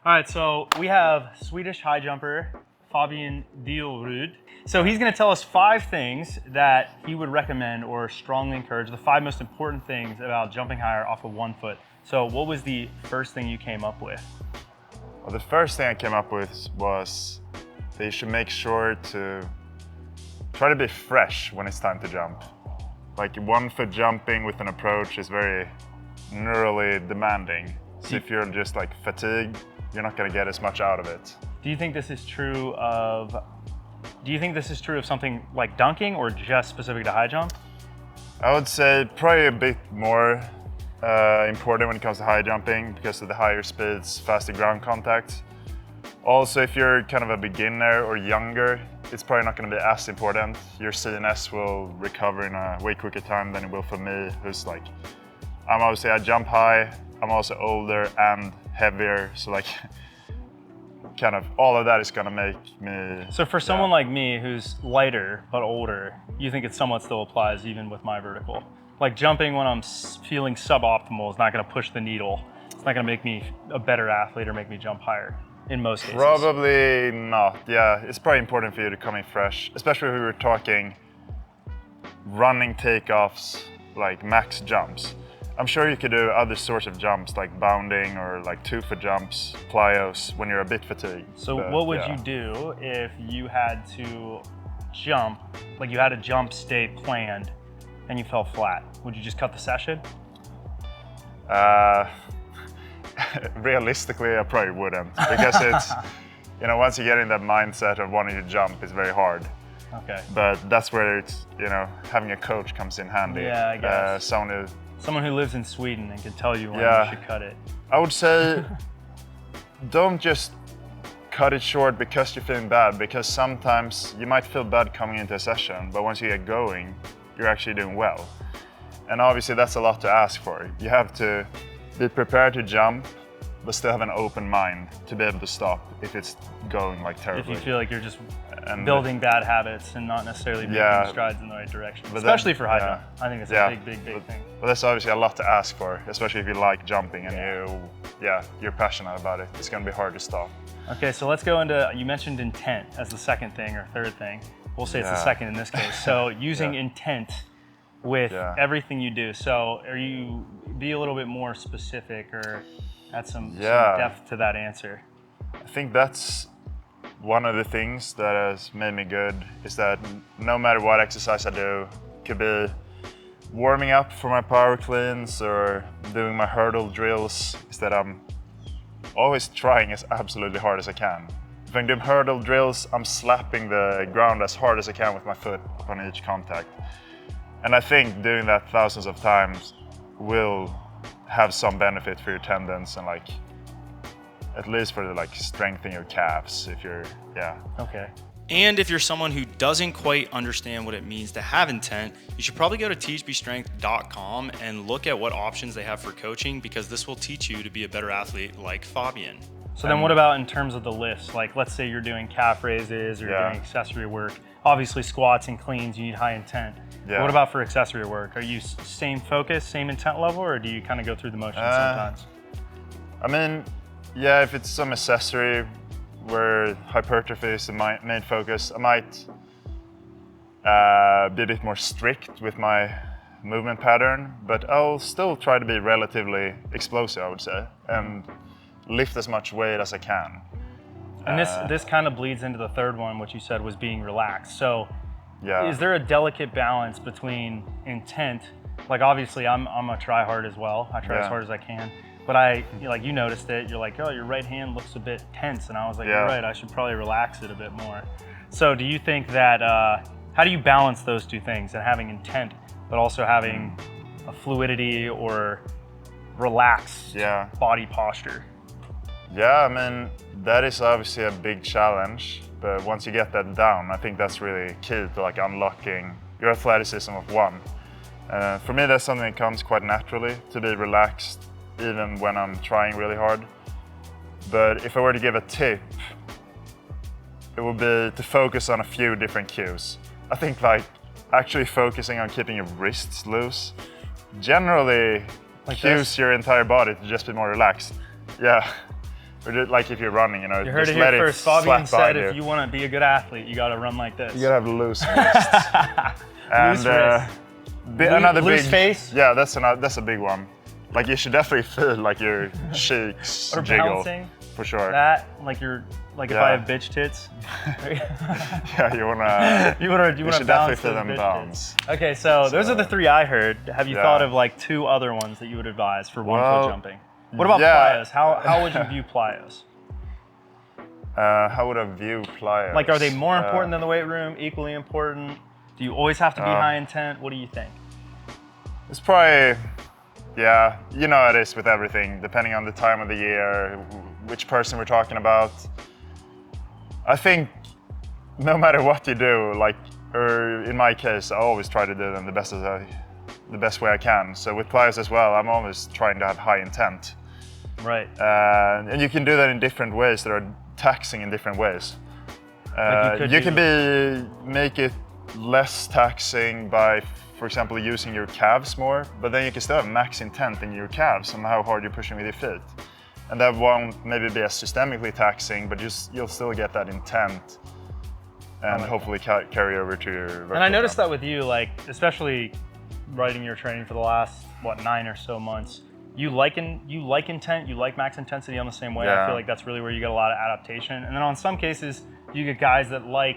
All right, so we have Swedish high jumper Fabian Dielrud. So he's going to tell us 5 things that he would recommend or strongly encourage, the 5 most important things about jumping higher off of 1 foot. So what was the first thing you came up with? Well, the first thing I came up with was that you should make sure to try to be fresh when it's time to jump. Like 1 foot jumping with an approach is very neurally demanding. So if you're just like fatigued, you're not going to get as much out of it. Do you think this is true of something like dunking or just specific to high jump? I would say probably a bit more important when it comes to high jumping because of the higher speeds, faster ground contact. Also, if you're kind of a beginner or younger, it's probably not going to be as important. Your CNS will recover in a way quicker time than it will for me, who's like, I jump high, I'm also older and heavier, so like kind of all of that is gonna make me... So for someone like me who's lighter but older, you think it somewhat still applies even with my vertical? Like jumping when I'm feeling suboptimal is not gonna push the needle. It's not gonna make me a better athlete or make me jump higher in most cases. Probably not, yeah. It's probably important for you to come in fresh, especially if we were talking running takeoffs, like max jumps. I'm sure you could do other sorts of jumps like bounding or like 2 foot jumps, plyos when you're a bit fatigued. So what would you do if you had to jump, like you had a jump stay planned and you fell flat? Would you just cut the session? Realistically, I probably wouldn't because it's, once you get in that mindset of wanting to jump, it's very hard. Okay. But that's where it's, having a coach comes in handy. Yeah, I guess. Someone who lives in Sweden and can tell you when you should cut it. I would say don't just cut it short because you're feeling bad, because sometimes you might feel bad coming into a session, but once you get going, you're actually doing well. And obviously that's a lot to ask for. You have to be prepared to jump, but still have an open mind to be able to stop if it's going like terribly. If you feel like you're just building bad habits and not necessarily making strides in the right direction, especially for high jump. I think it's a big thing. But that's obviously a lot to ask for, especially if you like jumping and you're passionate about it. It's going to be hard to stop. Okay, so let's go into, you mentioned intent as the second thing or third thing. We'll say it's the second in this case. So using intent with everything you do. So be a little bit more specific or add some depth to that answer. I think that's one of the things that has made me good is that no matter what exercise I do, could be warming up for my power cleans or doing my hurdle drills, is that I'm always trying as absolutely hard as I can. If I'm doing hurdle drills, I'm slapping the ground as hard as I can with my foot on each contact. And I think doing that thousands of times will have some benefit for your tendons and at least for the strength in your calves if you're, Okay. And if you're someone who doesn't quite understand what it means to have intent, you should probably go to THPStrength.com and look at what options they have for coaching, because this will teach you to be a better athlete like Fabian. So then what about in terms of the lifts? Like let's say you're doing calf raises or you're doing accessory work. Obviously squats and cleans, you need high intent. Yeah. What about for accessory work? Are you same focus, same intent level, or do you kind of go through the motions sometimes? I mean, if it's some accessory where hypertrophy is the main focus, I might be a bit more strict with my movement pattern, but I'll still try to be relatively explosive, I would say, and lift as much weight as I can. And this kind of bleeds into the third one, which you said was being relaxed. So is there a delicate balance between intent? Like obviously I'm a try hard as well. I try as hard as I can. But you noticed it, you're like, oh, your right hand looks a bit tense. And I was like, you're right, I should probably relax it a bit more. So do you think that, how do you balance those two things and having intent, but also having a fluidity or relaxed body posture? Yeah, I mean, that is obviously a big challenge, but once you get that down, I think that's really key to unlocking your athleticism of one. For me, that's something that comes quite naturally, to be relaxed even when I'm trying really hard. But if I were to give a tip, it would be to focus on a few different cues. I think actually focusing on keeping your wrists loose generally cues your entire body to just be more relaxed. Yeah. Or just, like if you're running, you know, you heard just it here let first. it Fabian slap said if you want to be a good athlete, you got to run like this. You gotta have loose wrists. Loose wrists. Another loose big face. Yeah, that's a big one. Like you should definitely feel like your cheeks or jiggle. bouncing. For sure. That like you're like if I have bitch tits. Yeah, you wanna should definitely feel them bounce. Okay, so those are the 3 I heard. Have you thought of like 2 other ones that you would advise for 1-foot jumping? What about plyos? How would you view plyos? How would I view plyos? Like, are they more important than the weight room? Equally important? Do you always have to be high intent? What do you think? It's probably, yeah, you know it is with everything, depending on the time of the year, which person we're talking about. I think no matter what you do, like, or in my case, I always try to do them the best way I can. So with plyos as well, I'm always trying to have high intent. Right. And you can do that in different ways that are taxing in different ways. Like you can make it less taxing by, for example, using your calves more, but then you can still have max intent in your calves on how hard you're pushing with your feet. And that won't maybe be as systemically taxing, but you'll still get that intent and hopefully carry over to your vertical. And I noticed that with you, like, especially writing your training for the last, 9 or so months, you like intent, you like max intensity on the same way. Yeah. I feel like that's really where you get a lot of adaptation. And then on some cases, you get guys that like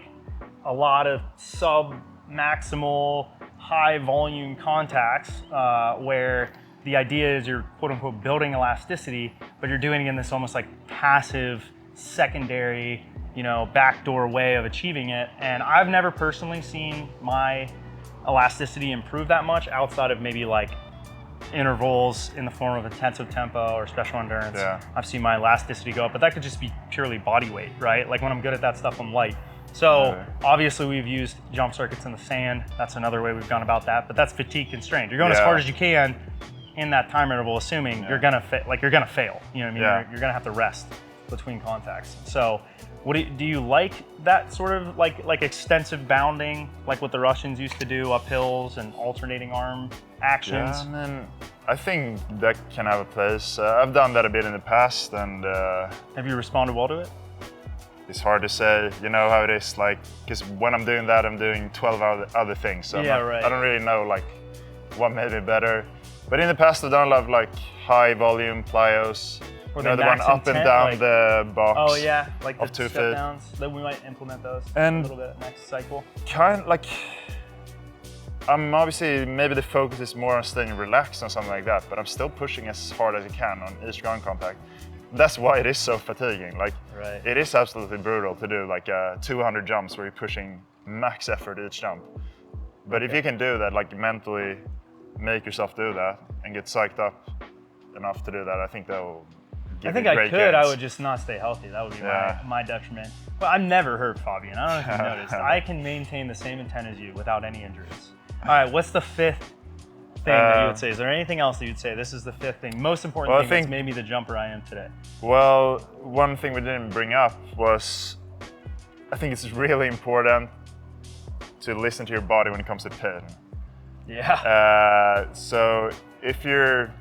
a lot of sub-maximal, high volume contacts where the idea is you're quote unquote building elasticity, but you're doing it in this almost like passive, secondary, backdoor way of achieving it. And I've never personally seen my elasticity improve that much outside of maybe like intervals in the form of intensive tempo or special endurance. Yeah. I've seen my elasticity go up, but that could just be purely body weight, right? Like when I'm good at that stuff, I'm light. So obviously we've used jump circuits in the sand. That's another way we've gone about that, but that's fatigue constrained. You're going as hard as you can in that time interval, assuming you're gonna fail. You know what I mean? Yeah. You're gonna have to rest between contacts. So what do you like that sort of like extensive bounding, like what the Russians used to do, up hills and alternating arm actions? Yeah, I mean, I think that can have a place. I've done that a bit in the past, and have you responded well to it? It's hard to say. You know how it is, like, because when I'm doing that, I'm doing 12 other things. So I don't really know like what made it better. But in the past, I've done a lot of like high volume plyos. Or the one up and down the box. Oh yeah, like the of 2 step feet. downs. Then we might implement those And a little bit next cycle. Kind like, I'm obviously, maybe the focus is more on staying relaxed and something like that, but I'm still pushing as hard as I can on each ground contact. That's why it is so fatiguing. Like, it is absolutely brutal to do like 200 jumps where you're pushing max effort each jump. But if you can do that, like mentally make yourself do that and get psyched up enough to do that, I think that will give you great gains. I would just not stay healthy. That would be my detriment. Well, I've never heard Fabian. I don't know if you noticed. I can maintain the same intent as you without any injuries. All right, what's the 5th thing that you would say? Is there anything else that you'd say? This is the 5th thing. Most important thing that's made me the jumper I am today. Well, one thing we didn't bring up was, I think it's really important to listen to your body when it comes to pain. Yeah. So if you're,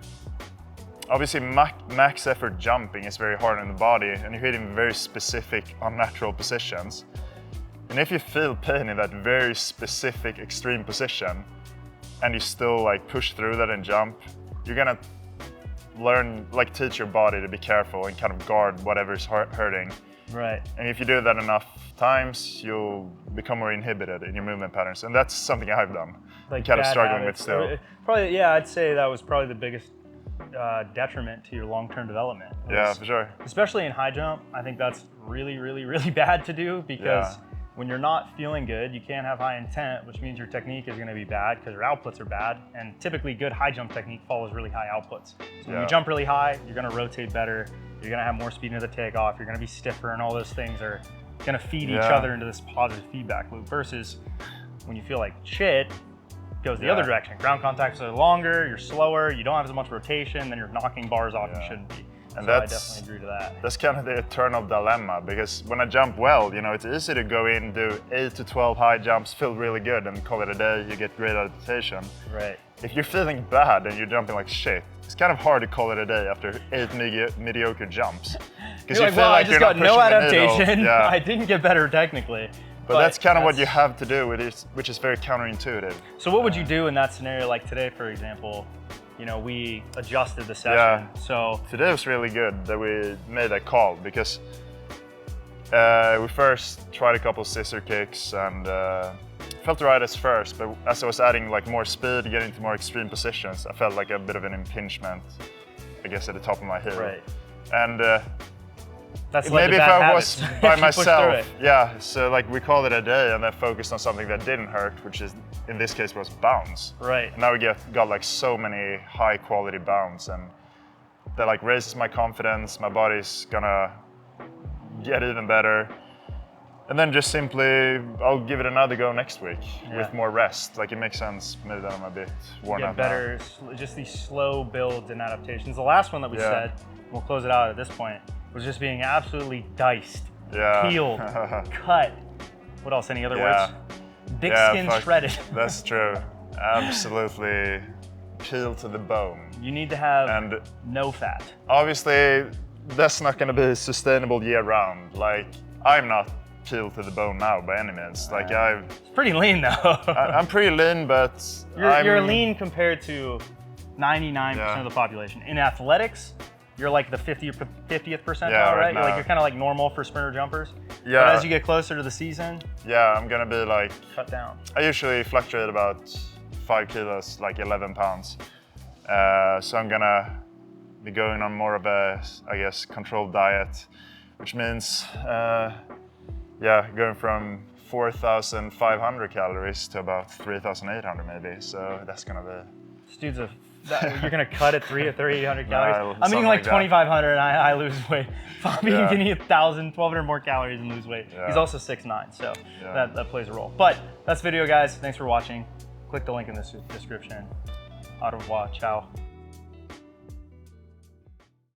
obviously max effort jumping is very hard on the body and you're hitting very specific unnatural positions. And if you feel pain in that very specific extreme position and you still like push through that and jump, you're gonna learn, like teach your body to be careful and kind of guard whatever's hurting. Right. And if you do that enough times, you'll become more inhibited in your movement patterns. And that's something I've done. Like kind of struggling habits. with still. Probably, yeah, I'd say that was probably the biggest detriment to your long-term development. Yeah, for sure. Especially in high jump, I think that's really, really, really bad to do because when you're not feeling good, you can't have high intent, which means your technique is gonna be bad because your outputs are bad. And typically good high jump technique follows really high outputs. So when you jump really high, you're gonna rotate better, you're gonna have more speed into the takeoff, you're gonna be stiffer, and all those things are gonna feed each other into this positive feedback loop versus when you feel like shit, it goes the other direction. Ground contacts are longer, you're slower, you don't have as much rotation, then you're knocking bars off you shouldn't be. And so I definitely agree to that. That's kind of the eternal dilemma, because when I jump well, you know, it's easy to go in, do 8 to 12 high jumps, feel really good, and call it a day. You get great adaptation. Right. If you're feeling bad and you're jumping like shit, it's kind of hard to call it a day after 8 mediocre jumps. Because you feel like I just got no adaptation. Yeah. I didn't get better technically. But that's kind of what you have to do, which is very counterintuitive. So what would you do in that scenario, like today, for example? You know, we adjusted the session. Yeah. So today was really good that we made that call, because we first tried a couple scissor kicks and felt right at first, but as I was adding like more speed, getting into more extreme positions, I felt like a bit of an impingement, I guess, at the top of my heel. Right. And that's maybe if I was by myself, yeah. So like we called it a day and then focused on something that didn't hurt, which is in this case was bounce. Right. And now we got like so many high quality bounce, and that like raises my confidence. My body's gonna get even better. And then just simply, I'll give it another go next week with more rest. Like it makes sense, maybe that I'm a bit worn out better, just these slow builds and adaptations. The last one that we said, we'll close it out at this point, was just being absolutely diced, peeled, cut. What else, any other words? Thick skin shredded. That's true, absolutely peeled to the bone. You need to have no fat. Obviously, that's not gonna be sustainable year round. Like, I'm not peeled to the bone now by any means. Like it's pretty lean though. I'm pretty lean, but you're lean compared to 99% of the population. In athletics, you're like the 50th percentile, right? You're kind of like normal for sprinter jumpers. Yeah. But as you get closer to the season, I'm gonna be like cut down. I usually fluctuate about 5 kilos, like 11 pounds. So I'm gonna be going on more of a, I guess, controlled diet, which means going from 4,500 calories to about 3,800 maybe. So that's gonna be. This dude's you're gonna cut at 3,800 calories. I'm eating like 2,500 and I lose weight. Fabian can eat 1,000, 1,200 more calories and lose weight. He's also 6'9", so that plays a role. But that's the video, guys. Thanks for watching. Click the link in the description. Au revoir. Ciao.